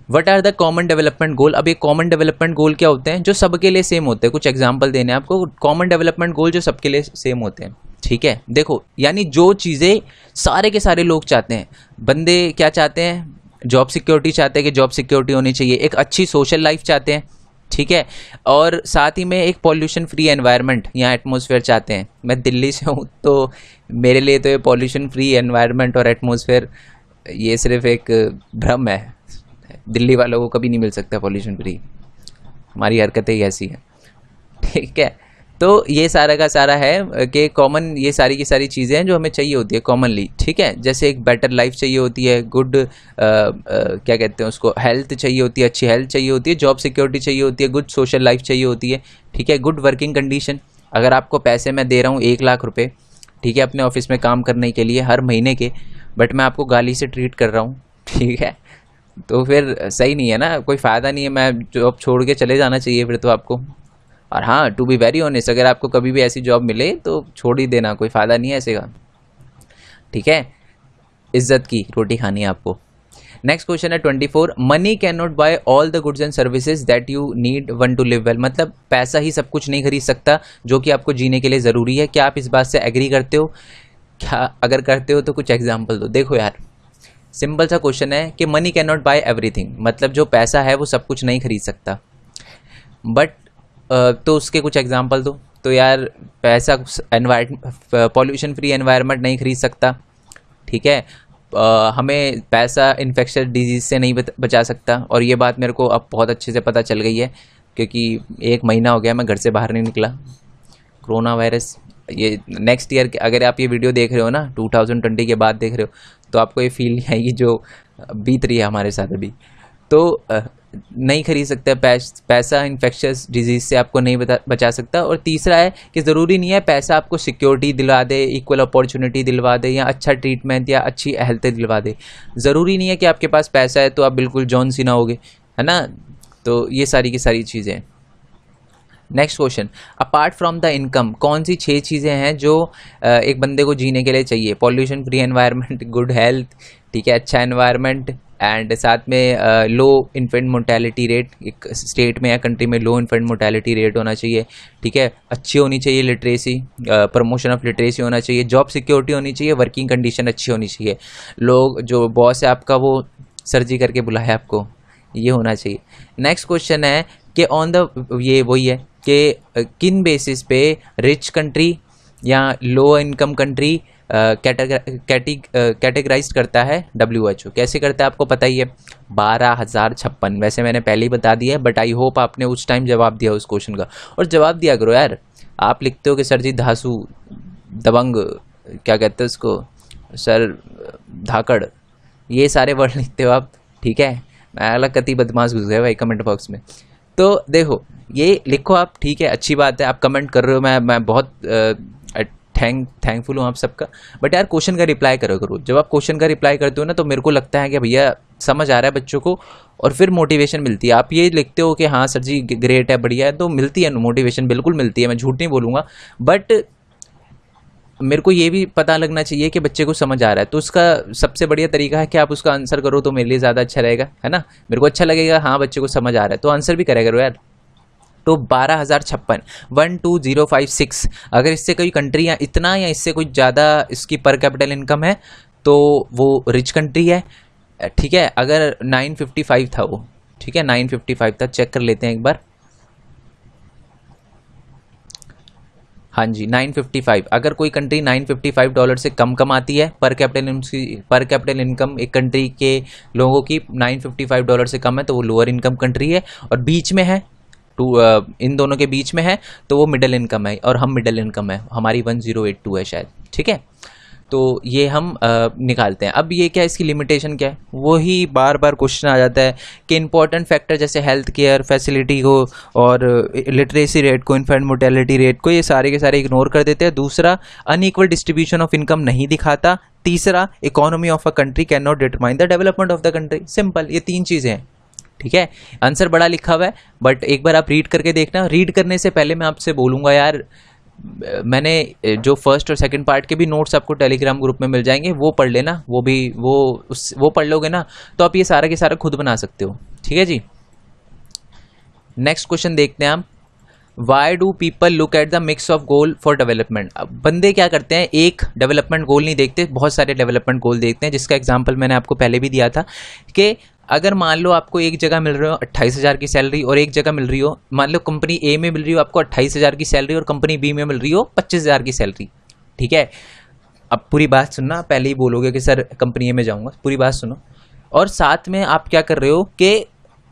What are the common development goal? अब ये कॉमन डेवलपमेंट गोल क्या होते हैं? जो सबके लिए सेम होते हैं। कुछ एग्जाम्पल देने हैं आपको। कॉमन डेवलपमेंट गोल जो सबके लिए सेम होते हैं, ठीक है। देखो यानी जो चीज़ें सारे के सारे लोग चाहते हैं। बंदे क्या चाहते हैं? जॉब सिक्योरिटी चाहते हैं कि जॉब सिक्योरिटी होनी चाहिए, एक अच्छी सोशल लाइफ चाहते हैं, ठीक है, और साथ ही में एक पॉल्यूशन फ्री एनवायरनमेंट या एटमॉस्फेयर चाहते हैं। मैं दिल्ली से हूँ तो मेरे लिए तो ये पॉल्यूशन फ्री एनवायरनमेंट और एटमॉस्फेयर ये सिर्फ एक भ्रम है। दिल्ली वालों को कभी नहीं मिल सकता पॉल्यूशन फ्री, हमारी हरकतें ही ऐसी हैं, ठीक है। तो ये सारा का सारा है कि कॉमन ये सारी की सारी चीज़ें हैं जो हमें चाहिए होती है कॉमनली, ठीक है। जैसे एक बेटर लाइफ चाहिए होती है, गुड क्या कहते हैं उसको, हेल्थ चाहिए होती है, अच्छी हेल्थ चाहिए होती है, जॉब सिक्योरिटी चाहिए होती है, गुड सोशल लाइफ चाहिए होती है, ठीक है, गुड वर्किंग कंडीशन। अगर आपको पैसे मैं दे रहा हूँ 1 लाख रुपए, ठीक है, अपने ऑफिस में काम करने के लिए हर महीने के, बट मैं आपको गाली से ट्रीट कर रहा हूँ, ठीक है, तो फिर सही नहीं है ना, कोई फ़ायदा नहीं है। मैं जॉब छोड़ के चले जाना चाहिए फिर तो आपको। और हाँ, टू बी वेरी ऑनेस्ट, अगर आपको कभी भी ऐसी जॉब मिले तो छोड़ ही देना, कोई फ़ायदा नहीं है ऐसे का, ठीक है। इज्जत की रोटी खानी है आपको। नेक्स्ट क्वेश्चन है 24। Money can not buy all the goods and services that you need one to live well. मतलब पैसा ही सब कुछ नहीं खरीद सकता जो कि आपको जीने के लिए ज़रूरी है। क्या आप इस बात से एग्री करते हो? क्या अगर करते हो तो कुछ एग्जाम्पल दो। देखो यार, सिंपल सा क्वेश्चन है कि money can not buy everything, मतलब जो पैसा है वो सब कुछ नहीं खरीद सकता, बट तो उसके कुछ एग्जांपल दो। तो यार पैसा पॉल्यूशन फ्री एनवायरनमेंट नहीं खरीद सकता, ठीक है, हमें पैसा इन्फेक्शस डिजीज़ से नहीं बचा सकता। और ये बात मेरे को अब बहुत अच्छे से पता चल गई है क्योंकि 1 महीना हो गया मैं घर से बाहर नहीं निकला। कोरोना वायरस, ये नेक्स्ट ईयर अगर आप ये वीडियो देख रहे हो ना 2020 के बाद देख रहे हो तो आपको ये फील नहीं आएगी जो बीत रही है हमारे साथ अभी। तो नहीं खरीद सकते पैसा इन्फेक्शस डिजीज़ से आपको नहीं बचा सकता। और तीसरा है कि ज़रूरी नहीं है पैसा आपको सिक्योरिटी दिलवा दे, इक्वल अपॉर्चुनिटी दिलवा दे, या अच्छा ट्रीटमेंट या अच्छी हेल्थ दिलवा दे। ज़रूरी नहीं है कि आपके पास पैसा है तो आप बिल्कुल जॉन सीना होगे, है ना। तो ये सारी की सारी चीज़ें। Next question, apart from the income कौन सी 6 चीज़ें हैं जो एक बंदे को जीने के लिए चाहिए? Pollution free environment, good health, ठीक है, अच्छा एनवायरनमेंट, एंड साथ में लो इन्फेंट मोर्टेलिटी रेट, एक स्टेट में या कंट्री में लो इन्फेंट मोर्टेलिटी रेट होना चाहिए, ठीक है, अच्छी होनी चाहिए लिटरेसी, प्रमोशन ऑफ लिटरेसी होना चाहिए, जॉब सिक्योरिटी होनी चाहिए, वर्किंग कंडीशन अच्छी होनी चाहिए, लोग जो बॉस है आपका वो सर्जी करके बुलाए आपको, ये होना चाहिए। नेक्स्ट क्वेश्चन है कि ऑन द, ये वही है कि किन बेसिस पे रिच कंट्री या लो इनकम कंट्री कैटेगराइज करता है WHO। कैसे करता है आपको पता ही है, 12,056। वैसे मैंने पहले ही बता दिया है, बट आई होप आपने उस टाइम जवाब दिया उस क्वेश्चन का। और जवाब दिया करो यार, आप लिखते हो कि सर जी धासु, दबंग, क्या कहते हैं उसको, सर धाकड़, ये सारे वर्ड लिखते हो आप, ठीक है। मैं अलग कति बदमाश घुस गए भाई कमेंट बॉक्स में। तो देखो ये लिखो आप, ठीक है, अच्छी बात है आप कमेंट कर रहे हो, मैं बहुत थैंकफुल हूँ आप सबका। बट यार क्वेश्चन का रिप्लाई करो करो। जब आप क्वेश्चन का रिप्लाई करते हो ना तो मेरे को लगता है कि भैया समझ आ रहा है बच्चों को, और फिर मोटिवेशन मिलती है। आप ये लिखते हो कि हाँ सर जी ग्रेट है, बढ़िया है, तो मिलती है मोटिवेशन, बिल्कुल मिलती है, मैं झूठ नहीं बोलूँगा। बट मेरे को ये भी पता लगना चाहिए कि बच्चे को समझ आ रहा है। तो उसका सबसे बढ़िया तरीका है कि आप उसका आंसर करो, तो मेरे लिए ज़्यादा अच्छा रहेगा, है ना। मेरे को अच्छा लगेगा हाँ बच्चे को समझ आ रहा है, तो आंसर भी करेगा यार। तो 12,056, 12056। अगर इससे कोई कंट्री या इतना या इससे कोई ज़्यादा इसकी पर कैपिटल इनकम है तो वो रिच कंट्री है, ठीक है। अगर 955 था वो, ठीक है, 955 था, चेक कर लेते हैं एक बार। हाँ जी 955। अगर कोई कंट्री $955 से कम कमाती है पर कैपिटल इनकम एक कंट्री के लोगों की $955 से कम है तो वो लोअर इनकम कंट्री है। और बीच में है इन दोनों के बीच में है तो वो मिडिल इनकम है, और हम मिडिल इनकम है, हमारी 1082 है शायद, ठीक है। तो ये हम निकालते हैं। अब ये क्या, इसकी लिमिटेशन क्या है, वही बार बार क्वेश्चन आ जाता है कि इंपॉर्टेंट फैक्टर जैसे हेल्थ केयर फैसिलिटी को और लिटरेसी रेट को, इन्फेंट मोर्टेलिटी रेट को, ये सारे के सारे इग्नोर कर देते हैं। दूसरा, अनइक्वल डिस्ट्रीब्यूशन ऑफ इनकम नहीं दिखाता। तीसरा, economy of a country can not determine the development of the country. Simple, ये 3 चीज़ें हैं, ठीक है। आंसर बड़ा लिखा हुआ है, बट एक बार आप रीड करके देखना। रीड करने से पहले मैं आपसे बोलूँगा यार, मैंने जो फर्स्ट और सेकंड पार्ट के भी नोट्स आपको टेलीग्राम ग्रुप में मिल जाएंगे, वो पढ़ लेना। वो पढ़ लोगे ना तो आप ये सारा के सारा खुद बना सकते हो, ठीक है जी। नेक्स्ट क्वेश्चन देखते हैं हम। Why do people look at the mix of goal for development. बंदे क्या करते हैं, एक डेवलपमेंट गोल नहीं देखते, बहुत सारे डेवलपमेंट गोल देखते हैं, जिसका एग्जाम्पल मैंने आपको पहले भी दिया था कि अगर मान लो आपको एक जगह मिल रही हो 28,000 की सैलरी और एक जगह मिल रही हो, मान लो कंपनी ए में मिल रही हो आपको 28,000 की सैलरी और कंपनी बी में मिल रही हो 25,000 की सैलरी, ठीक है। अब पूरी बात सुनना, पहले ही बोलोगे कि सर कंपनी ए में जाऊंगा, पूरी बात सुनो। और साथ में आप क्या कर रहे हो कि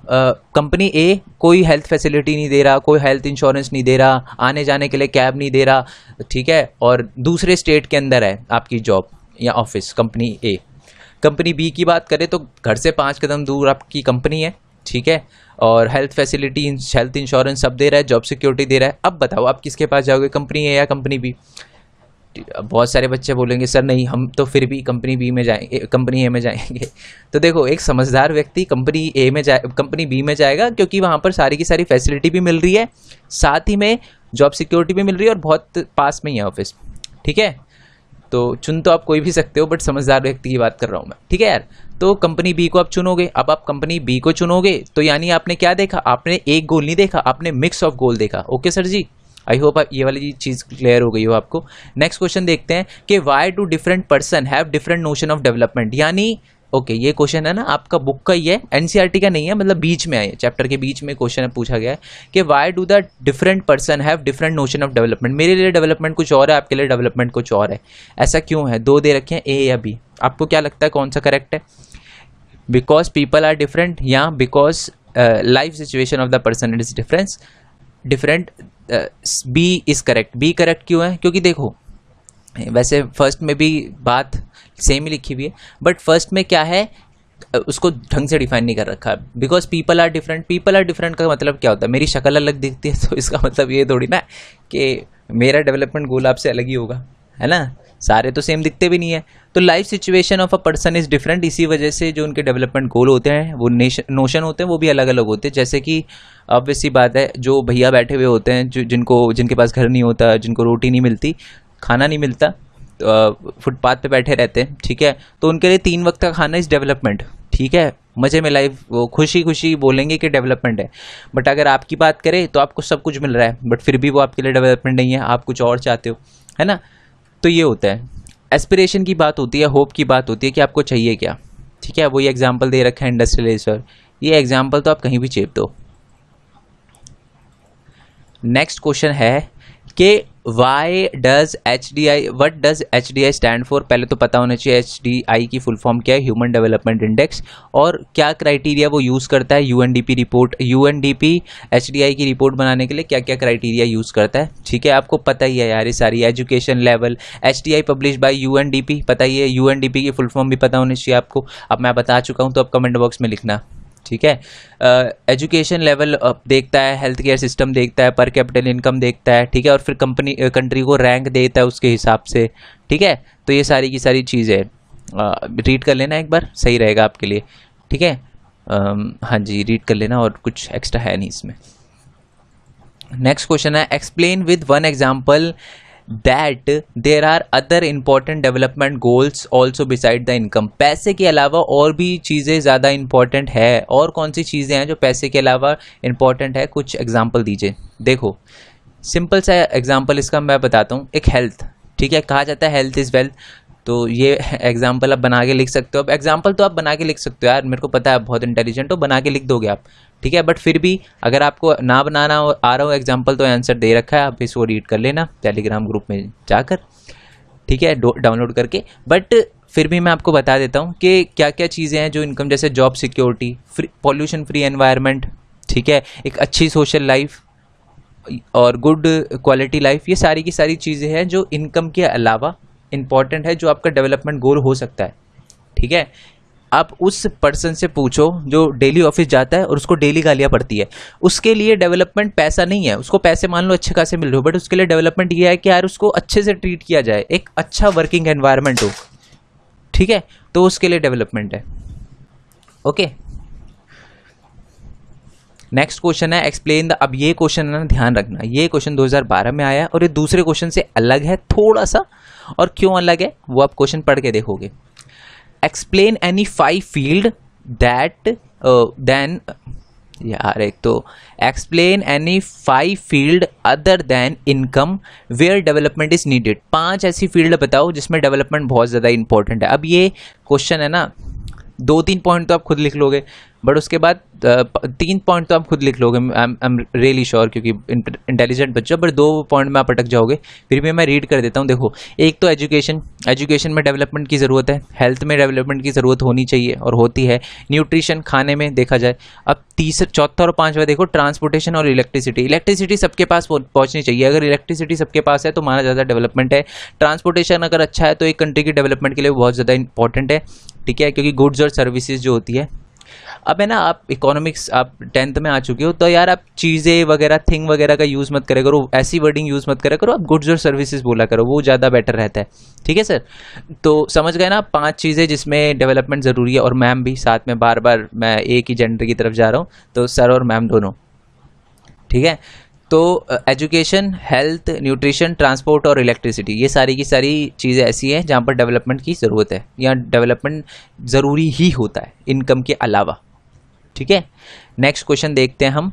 कंपनी ए कोई हेल्थ फैसिलिटी नहीं दे रहा, कोई हेल्थ इंश्योरेंस नहीं दे रहा, आने जाने के लिए कैब नहीं दे रहा, ठीक है, और दूसरे स्टेट के अंदर है आपकी जॉब या ऑफिस कंपनी ए। कंपनी बी की बात करें तो घर से 5 कदम दूर आपकी कंपनी है, ठीक है, और हेल्थ फैसिलिटी, हेल्थ इंश्योरेंस सब दे रहा है, जॉब सिक्योरिटी दे रहा है। अब बताओ आप किसके पास जाओगे, कंपनी ए या कंपनी बी? बहुत सारे बच्चे बोलेंगे सर नहीं, हम तो फिर भी कंपनी बी में जाएंगे, कंपनी ए में जाएंगे। तो देखो, एक समझदार व्यक्ति कंपनी बी में जाएगा, क्योंकि वहाँ पर सारी की सारी फैसिलिटी भी मिल रही है, साथ ही में जॉब सिक्योरिटी भी मिल रही है और बहुत पास में ही है ऑफिस, ठीक है। तो चुन तो आप कोई भी सकते हो, बट समझदार व्यक्ति की बात कर रहा हूँ मैं, ठीक है यार। तो कंपनी बी को आप चुनोगे। अब आप कंपनी बी को चुनोगे तो यानी आपने क्या देखा, आपने एक गोल नहीं देखा, आपने मिक्स ऑफ गोल देखा। Okay sir ji, I hope ये वाली चीज क्लियर हो गई हो आपको। नेक्स्ट क्वेश्चन देखते हैं कि why do different person have different notion of development. यानी ओके, ये क्वेश्चन है ना आपका बुक का ही है, एनसीईआरटी का नहीं है, मतलब बीच में आए, चैप्टर के बीच में क्वेश्चन पूछा गया है कि why do the different person have different notion of development. मेरे लिए डेवलपमेंट कुछ और है, आपके लिए डेवलपमेंट कुछ और है, ऐसा क्यों है? 2 दे रखे हैं, ए या बी, आपको क्या लगता है कौन सा करेक्ट है? बिकॉज पीपल आर डिफरेंट या because life situation of the person is different? B is correct. B correct क्यों है? क्योंकि देखो, वैसे फर्स्ट में भी बात सेम ही लिखी हुई है, बट फर्स्ट में क्या है, उसको ढंग से डिफाइन नहीं कर रखा। Because people are different, people are different का मतलब क्या होता है? मेरी शक्ल अलग दिखती है तो इसका मतलब ये थोड़ी ना कि मेरा डेवलपमेंट गोल आपसे अलग ही होगा, है ना। सारे तो सेम दिखते भी नहीं है। तो life situation of a person is different, इसी वजह से जो उनके डेवलपमेंट गोल होते हैं, वो नोशन होते हैं, वो भी अलग अलग होते हैं। जैसे कि ऑब्वियस सी बात है, जो भैया बैठे हुए होते हैं, जिनके पास घर नहीं होता, जिनको रोटी नहीं मिलती, खाना नहीं मिलता, फुटपाथ पे बैठे रहते हैं, ठीक है, तो उनके लिए 3 वक्त का खाना इज डेवलपमेंट, ठीक है, मजे में लाइफ, वो खुशी खुशी बोलेंगे कि डेवलपमेंट है। बट अगर आपकी बात करें तो आपको सब कुछ मिल रहा है, बट फिर भी वो आपके लिए डेवलपमेंट नहीं है, आप कुछ और चाहते हो, है ना। तो ये होता है, एस्पिरेशन की बात होती है, होप की बात होती है कि आपको चाहिए क्या, ठीक है। वही एग्जाम्पल दे रखा है इंडस्ट्रियलिस्ट, ये एग्जाम्पल तो आप कहीं भी चेप दो। नेक्स्ट क्वेश्चन है कि why does HDI, what does HDI stand for? पहले तो पता होना चाहिए HDI की फुल फॉर्म क्या है, ह्यूमन डेवलपमेंट इंडेक्स, और क्या क्राइटेरिया वो यूज़ करता है। UNDP रिपोर्ट, UNDP HDI की रिपोर्ट बनाने के लिए क्या क्या क्राइटेरिया यूज़ करता है, ठीक है, आपको पता ही है यार ये सारी। Education level, HDI publish by UNDP, पता ही है। UNDP की फुल फॉर्म भी पता होनी चाहिए आपको, अब मैं बता चुका हूँ तो आप कमेंट बॉक्स में लिखना, ठीक है। एजुकेशन लेवल देखता है, हेल्थ केयर सिस्टम देखता है, पर कैपिटल इनकम देखता है, ठीक है, और फिर कंट्री को रैंक देता है उसके हिसाब से, ठीक है। तो ये सारी की सारी चीज़ें रीड कर लेना एक बार, सही रहेगा आपके लिए, ठीक है। हाँ जी, रीड कर लेना, और कुछ एक्स्ट्रा है नहीं इसमें। नेक्स्ट क्वेश्चन है, explain with 1 example that there are other important development goals also beside the income. पैसे के अलावा और भी चीज़ें ज़्यादा इंपॉर्टेंट है, और कौन सी चीज़ें हैं जो पैसे के अलावा इंपॉर्टेंट है, कुछ एग्जाम्पल दीजिए। देखो, सिंपल सा एग्जाम्पल इसका मैं बताता हूँ। एक हेल्थ, ठीक है, कहा जाता है हेल्थ इज़ वेल्थ, तो ये एग्जाम्पल आप बना के लिख सकते हो। अब एग्जाम्पल तो आप बना के लिख सकते हो यार, मेरे को पता है आप बहुत इंटेलिजेंट हो, बना के लिख दोगे आप, ठीक है। बट फिर भी अगर आपको ना बनाना आ रहा हो एग्जाम्पल, तो आंसर दे रखा है, आप इसको रीड कर लेना टेलीग्राम ग्रुप में जाकर, ठीक है, डाउनलोड करके। बट फिर भी मैं आपको बता देता हूँ कि क्या क्या चीज़ें हैं जो इनकम, जैसे job security, pollution free environment, ठीक है, एक अच्छी सोशल लाइफ और गुड क्वालिटी लाइफ, ये सारी की सारी चीज़ें हैं जो इनकम के अलावा इम्पॉर्टेंट है, जो आपका डेवलपमेंट गोल हो सकता है। ठीक है, आप उस पर्सन से पूछो जो डेली ऑफिस जाता है और उसको डेली गालियाँ पड़ती है, उसके लिए डेवलपमेंट पैसा नहीं है, उसको पैसे मान लो अच्छे खासे मिल रहे हो, बट उसके लिए डेवलपमेंट ये है कि यार उसको अच्छे से ट्रीट किया जाए, एक अच्छा वर्किंग एनवायरनमेंट हो। ठीक है, तो उसके लिए डेवलपमेंट है। ओके, नेक्स्ट क्वेश्चन है एक्सप्लेन द, अब ये क्वेश्चन है ना, ध्यान रखना, ये क्वेश्चन 2012 में आया है और ये दूसरे क्वेश्चन से अलग है थोड़ा सा, और क्यों अलग है वो आप क्वेश्चन पढ़ के देखोगे। Explain any 5 field that then, यार एक तो explain any 5 field other than income where development is needed, 5 ऐसी फील्ड बताओ जिसमें डेवलपमेंट बहुत ज़्यादा इंपॉर्टेंट है। अब ये क्वेश्चन है ना, 2-3 पॉइंट तो आप खुद लिख लोगे, बट उसके बाद 3 पॉइंट तो आप खुद लिख लोगे, आई एम रियली श्योर, क्योंकि इंटेलिजेंट बच्चा, बट 2 पॉइंट में आप अटक जाओगे। फिर भी मैं रीड कर देता हूँ। देखो, एक तो एजुकेशन में डेवलपमेंट की ज़रूरत है, हेल्थ में डेवलपमेंट की ज़रूरत होनी चाहिए और होती है, न्यूट्रिशन खाने में देखा जाए। अब चौथा और 5वां देखो, ट्रांसपोर्टेशन और इलेक्ट्रिसिटी सबके पास पहुँचनी चाहिए। अगर इलेक्ट्रिसिटी सबके पास है तो माना ज़्यादा डेवलपमेंट है। ट्रांसपोर्टेशन अगर अच्छा है तो एक कंट्री की डेवलपमेंट के लिए बहुत ज़्यादा इंपॉर्टेंट है। ठीक है, क्योंकि गुड्स और सर्विसेज जो होती है, अब है ना, आप इकोनॉमिक्स आप 10th में आ चुके हो, तो यार आप चीज़ें वगैरह, थिंग वगैरह का यूज़ मत करा करो, ऐसी वर्डिंग यूज़ मत करा करो, आप गुड्स और सर्विसेज बोला करो, वो ज़्यादा बेटर रहता है। ठीक है सर, तो समझ गए ना 5 चीज़ें जिसमें डेवलपमेंट ज़रूरी है, और मैम भी साथ में, बार बार मैं एक ही जेंडर की तरफ जा रहा हूँ, तो सर और मैम दोनों। ठीक है, तो एजुकेशन, हेल्थ, न्यूट्रिशन, ट्रांसपोर्ट और इलेक्ट्रिसिटी, ये सारी की सारी चीज़ें ऐसी हैं जहाँ पर डेवलपमेंट की ज़रूरत है, या डेवलपमेंट ज़रूरी ही होता है इनकम के अलावा। ठीक है, नेक्स्ट क्वेश्चन देखते हैं हम।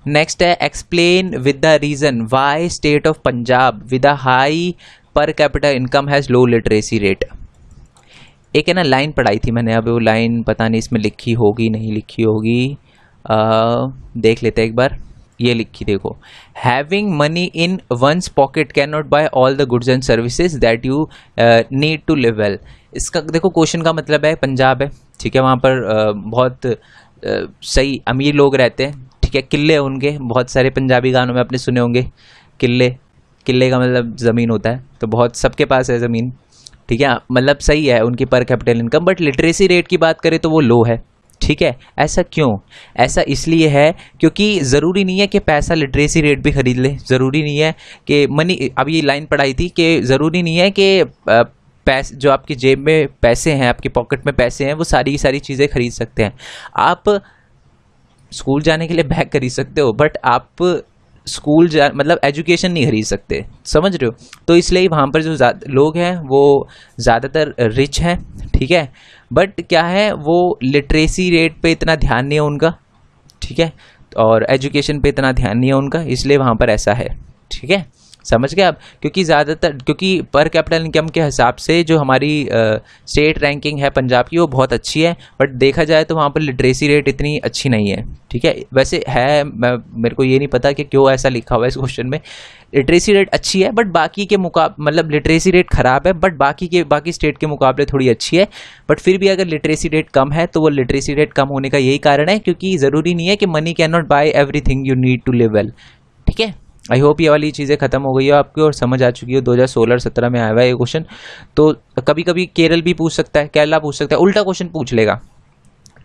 नेक्स्ट है explain with the reason why state of Punjab with a high per capita income has low literacy rate. एक है ना लाइन पढ़ाई थी मैंने, अब वो लाइन पता नहीं इसमें लिखी होगी नहीं लिखी होगी, देख लेते हैं एक बार। ये लिखी देखो, having money in one's pocket can not buy all the goods and services that you need to live well. इसका देखो क्वेश्चन का मतलब है पंजाब है, ठीक है, वहाँ पर बहुत सही अमीर लोग रहते हैं। ठीक है, किले उनके बहुत सारे पंजाबी गानों में आपने सुने होंगे, किले का मतलब ज़मीन होता है, तो बहुत सबके पास है ज़मीन। ठीक है, मतलब सही है उनकी पर capital income, but literacy rate की बात करें तो वो लो है। ठीक है, ऐसा क्यों? ऐसा इसलिए है क्योंकि ज़रूरी नहीं है कि पैसा लिटरेसी रेट भी खरीद ले, ज़रूरी नहीं है कि मनी, अब ये लाइन पढ़ाई थी कि ज़रूरी नहीं है कि पैसे जो आपकी जेब में पैसे हैं, आपकी पॉकेट में पैसे हैं, वो सारी की सारी चीज़ें खरीद सकते हैं। आप स्कूल जाने के लिए बैग खरीद सकते हो, बट आप स्कूल मतलब एजुकेशन नहीं खरीद सकते, समझ रहे हो? तो इसलिए वहाँ पर जो लोग हैं वो ज़्यादातर रिच हैं। ठीक है, बट क्या है, वो लिटरेसी रेट पे इतना ध्यान नहीं है उनका। ठीक है, और एजुकेशन पे इतना ध्यान नहीं है उनका, इसलिए वहाँ पर ऐसा है। ठीक है, समझ गए आप? क्योंकि पर कैपिटल इनकम के हिसाब से जो हमारी स्टेट रैंकिंग है पंजाब की, वो बहुत अच्छी है, बट देखा जाए तो वहाँ पर लिटरेसी रेट इतनी अच्छी नहीं है। ठीक है, वैसे है, मेरे को ये नहीं पता कि क्यों ऐसा लिखा हुआ है इस क्वेश्चन में। लिटरेसी रेट अच्छी है, बट बाकी के मतलब लिटरेसी रेट खराब है, बट बाकी स्टेट के मुकाबले थोड़ी अच्छी है। बट फिर भी अगर लिटरेसी रेट कम है तो वो लिटरेसी रेट कम होने का यही कारण है, क्योंकि ज़रूरी नहीं है कि money can not buy everything you need to live well. ठीक है, आई होप ये वाली चीज़ें खत्म हो गई हो आपकी और समझ आ चुकी हो। 2016-17 में आया हुआ है ये क्वेश्चन। तो कभी कभी केरल भी पूछ सकता है, केरला पूछ सकता है, उल्टा क्वेश्चन पूछ लेगा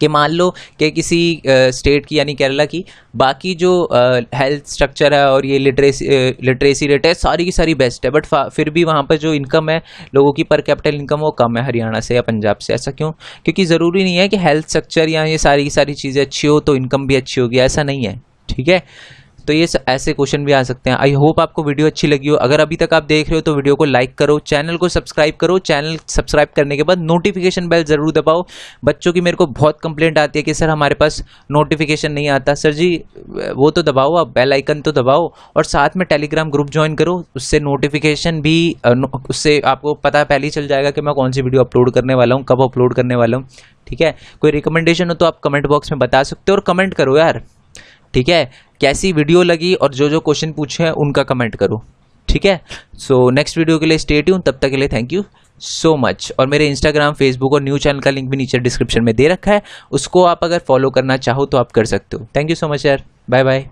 कि मान लो कि किसी स्टेट की यानी केरला की बाकी जो हेल्थ स्ट्रक्चर है और ये लिटरेसी रेट है सारी की सारी बेस्ट है, बट फिर भी वहाँ पर जो इनकम है लोगों की पर कैपिटल इनकम वो कम है हरियाणा से या पंजाब से। ऐसा क्यों? क्योंकि ज़रूरी नहीं है कि हेल्थ स्ट्रक्चर या ये सारी की सारी चीज़ें अच्छी हो तो इनकम भी अच्छी होगी, ऐसा नहीं है। ठीक है, तो ये ऐसे क्वेश्चन भी आ सकते हैं। आई होप आपको वीडियो अच्छी लगी हो। अगर अभी तक आप देख रहे हो तो वीडियो को लाइक करो, चैनल को सब्सक्राइब करो। चैनल सब्सक्राइब करने के बाद नोटिफिकेशन बेल जरूर दबाओ। बच्चों की मेरे को बहुत कंप्लेंट आती है कि सर हमारे पास नोटिफिकेशन नहीं आता। सर जी वो तो दबाओ, आप बेल आइकन तो दबाओ, और साथ में टेलीग्राम ग्रुप ज्वाइन करो, उससे नोटिफिकेशन भी उससे आपको पता पहले ही चल जाएगा कि मैं कौन सी वीडियो अपलोड करने वाला हूँ, कब अपलोड करने वाला हूँ। ठीक है, कोई रिकमेंडेशन हो तो आप कमेंट बॉक्स में बता सकते हो, और कमेंट करो यार। ठीक है, कैसी वीडियो लगी और जो जो क्वेश्चन पूछे हैं उनका कमेंट करो। ठीक है, सो नेक्स्ट वीडियो के लिए स्टे ट्यून, तब तक के लिए थैंक यू, सो मच। और मेरे इंस्टाग्राम, फेसबुक और न्यूज़ चैनल का लिंक भी नीचे डिस्क्रिप्शन में दे रखा है, उसको आप अगर फॉलो करना चाहो तो आप कर सकते हो। थैंक यू सो मच यार, बाय बाय।